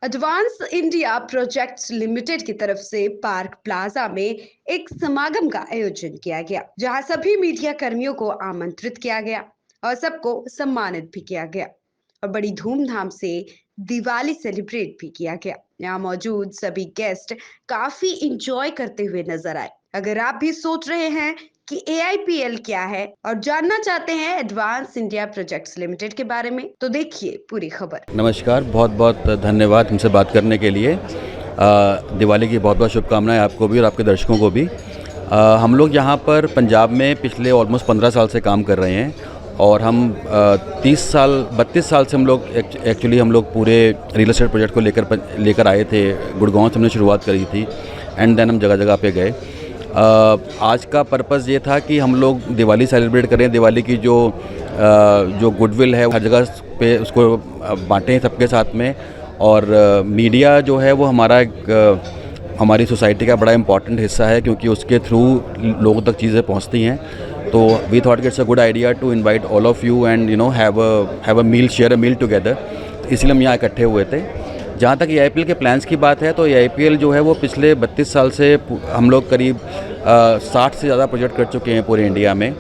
Advance India projects limited की तरफ से पार्क प्लाजा में एक समागम का आयोजन किया गया, जहां सभी मीडिया कर्मियों को आमंत्रित किया गया और सबको सम्मानित भी किया गया और बड़ी धूमधाम से दिवाली सेलिब्रेट भी किया गया। यहाँ मौजूद सभी गेस्ट काफी इंजॉय करते हुए नजर आए। अगर आप भी सोच रहे हैं कि AIPL क्या है और जानना चाहते हैं एडवांस इंडिया प्रोजेक्ट्स लिमिटेड के बारे में, तो देखिए पूरी खबर। नमस्कार, बहुत बहुत धन्यवाद हमसे बात करने के लिए। दिवाली की बहुत बहुत शुभकामनाएं आपको भी और आपके दर्शकों को भी। हम लोग यहाँ पर पंजाब में पिछले ऑलमोस्ट 15 साल से काम कर रहे हैं और हम 32 साल से हम लोग एक्चुअली हम लोग पूरे रियल एस्टेट प्रोजेक्ट को लेकर आए थे। गुड़गांव से हमने शुरुआत करी थी एंड देन हम जगह जगह पे गए। आज का पर्पज़ ये था कि हम लोग दिवाली सेलिब्रेट करें, दिवाली की जो गुडविल है हर जगह पे उसको बांटें सबके साथ में। और मीडिया जो है वो हमारी सोसाइटी का बड़ा इम्पॉर्टेंट हिस्सा है, क्योंकि उसके थ्रू लोगों तक चीज़ें पहुंचती हैं। तो we thought it's a good idea to invite all of you and have a meal, share a meal together. तो इसलिए हम यहाँ इकट्ठे हुए थे। जहाँ तक AIPL के प्लान्स की बात है, तो AIPL जो है वो पिछले 32 साल से हम लोग करीब 60 से ज़्यादा प्रोजेक्ट कर चुके हैं पूरे इंडिया में।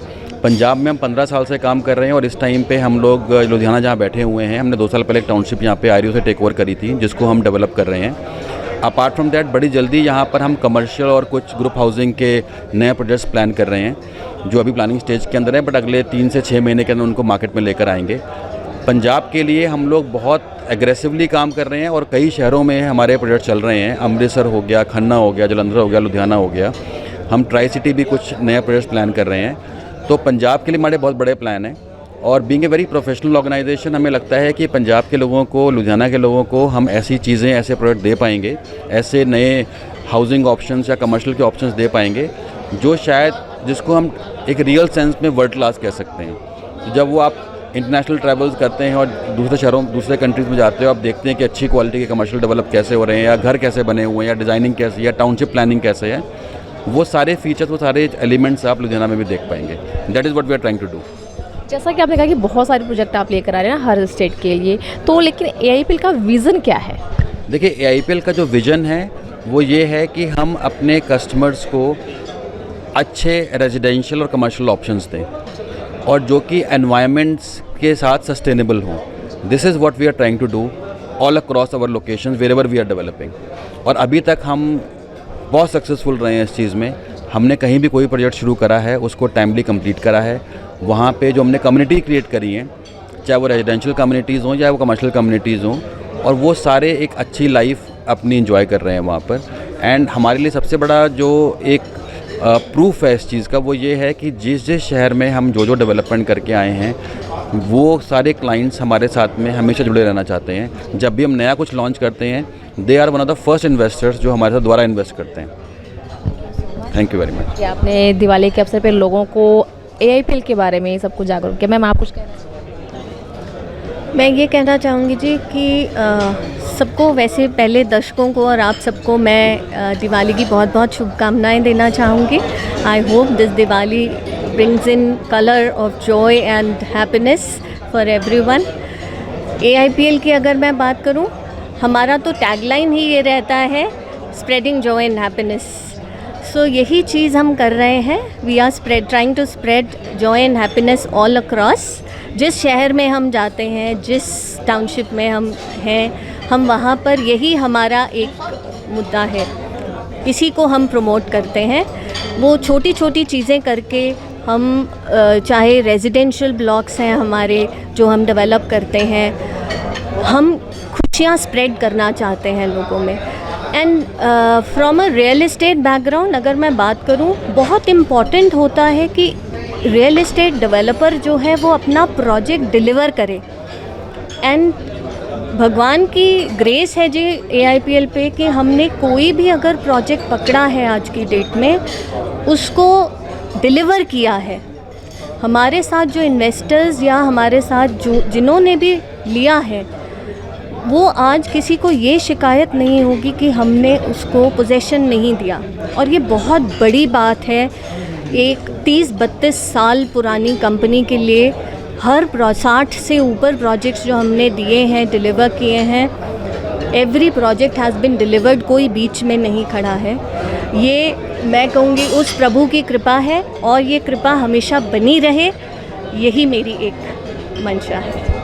पंजाब में हम 15 साल से काम कर रहे हैं और इस टाइम पे हम लोग लुधियाना जहाँ बैठे हुए हैं, हमने 2 साल पहले एक टाउनशिप यहाँ पे आरियो से टेक ओवर करी थी, जिसको हम डेवलप कर रहे हैं। अपार्ट फ्रॉम दैट बड़ी जल्दी यहाँ पर हम कमर्शियल और कुछ ग्रुप हाउसिंग के नए प्रोजेक्ट्स प्लान कर रहे हैं, जो अभी प्लानिंग स्टेज के अंदर है, बट अगले 3 से 6 महीने के अंदर उनको मार्केट में लेकर आएंगे। पंजाब के लिए हम लोग बहुत एग्रेसिवली काम कर रहे हैं और कई शहरों में हमारे प्रोजेक्ट चल रहे हैं। अमृतसर हो गया, खन्ना हो गया, जलंधर हो गया, लुधियाना हो गया। हम ट्राई सिटी भी कुछ नए प्रोजेक्ट्स प्लान कर रहे हैं। तो पंजाब के लिए हमारे बहुत बड़े प्लान हैं और being a very professional organisation, हमें लगता है कि पंजाब के लोगों को, लुधियाना के लोगों को हम ऐसी चीज़ें, ऐसे प्रोजेक्ट दे पाएंगे, ऐसे नए हाउसिंग ऑप्शंस या कमर्शियल के ऑप्शंस दे पाएंगे, जो जिसको हम एक रियल सेंस में वर्ल्ड क्लास कह सकते हैं। तो जब वो आप इंटरनेशनल ट्रैवल्स करते हैं और दूसरे शहरों, दूसरे कंट्रीज़ में जाते हो, आप देखते हैं कि अच्छी क्वालिटी के कमर्शियल डेवलप कैसे हो रहे हैं, या घर कैसे बने हुए हैं, या डिज़ाइनिंग कैसे, या टाउनशिप प्लानिंग कैसे है। वो सारे फीचर्स, वो सारे एलिमेंट्स आप लुधियाना में भी देख पाएंगे। That is what we are trying to do. जैसा कि आपने कहा कि बहुत सारे प्रोजेक्ट आप लेकर आ रहे हैं हर स्टेट के लिए, तो लेकिन AIPL का विज़न क्या है? देखिए, AIPL का जो विज़न है वो ये है कि हम अपने कस्टमर्स को अच्छे रेजिडेंशियल और कमर्शियल ऑप्शंस दें और जो कि एनवायरनमेंट्स के साथ सस्टेनेबल हों। This is what we are trying to do all across our locations wherever we are developing. और अभी तक हम बहुत सक्सेसफुल रहे हैं इस चीज़ में। हमने कहीं भी कोई प्रोजेक्ट शुरू करा है उसको टाइमली कंप्लीट करा है। वहाँ पे जो हमने कम्युनिटी क्रिएट करी है, चाहे वो रेजिडेंशियल कम्युनिटीज़ हों या वो कमर्शियल कम्युनिटीज़ हों, और वो सारे एक अच्छी लाइफ अपनी इंजॉय कर रहे हैं वहाँ पर। एंड हमारे लिए सबसे बड़ा जो एक प्रूफ है इस चीज़ का, वो ये है कि जिस जिस शहर में हम जो डेवलपमेंट करके आए हैं, वो सारे क्लाइंट्स हमारे साथ में हमेशा जुड़े रहना चाहते हैं। जब भी हम नया कुछ लॉन्च करते हैं, they are one of the first investors जो हमारे साथ दोबारा इन्वेस्ट करते हैं। Thank you very much. आपने दिवाली के अवसर पर लोगों को AIPL के बारे में सब कुछ जागरूक किया। मैम, आप कुछ कहना चाहिए? मैं ये कहना चाहूँगी जी कि सबको, वैसे पहले दर्शकों को और आप सबको मैं दिवाली की बहुत बहुत शुभकामनाएं देना चाहूँगी। I hope this Diwali brings in color of joy and happiness for everyone. AIPL की अगर मैं बात करूं, हमारा तो टैगलाइन ही ये रहता है, spreading joy and happiness. So यही चीज़ हम कर रहे हैं। We are trying to spread joy and happiness all across. जिस शहर में हम जाते हैं, जिस टाउनशिप में हम हैं, हम वहाँ पर यही हमारा एक मुद्दा है। इसी को हम प्रमोट करते हैं। वो छोटी छोटी चीज़ें करके हम, चाहे रेजिडेंशियल ब्लॉक्स हैं हमारे जो हम डेवलप करते हैं, हम खुशियाँ स्प्रेड करना चाहते हैं लोगों में। And from a real estate background अगर मैं बात करूं, बहुत इम्पॉर्टेंट होता है कि रियल एस्टेट डेवलपर जो है वो अपना प्रोजेक्ट डिलीवर करे। एंड भगवान की ग्रेस है जी AIPL पे कि हमने कोई भी अगर प्रोजेक्ट पकड़ा है आज की डेट में, उसको डिलीवर किया है। हमारे साथ जो इन्वेस्टर्स या हमारे साथ जो जिन्होंने भी लिया है, वो आज किसी को ये शिकायत नहीं होगी कि हमने उसको पोजेशन नहीं दिया। और ये बहुत बड़ी बात है। एक 30-32 साल पुरानी कंपनी के लिए हर 60 से ऊपर प्रोजेक्ट्स जो हमने दिए हैं, डिलीवर किए हैं, every project has been delivered, कोई बीच में नहीं खड़ा है। ये मैं कहूँगी उस प्रभु की कृपा है और ये कृपा हमेशा बनी रहे, यही मेरी एक मंशा है।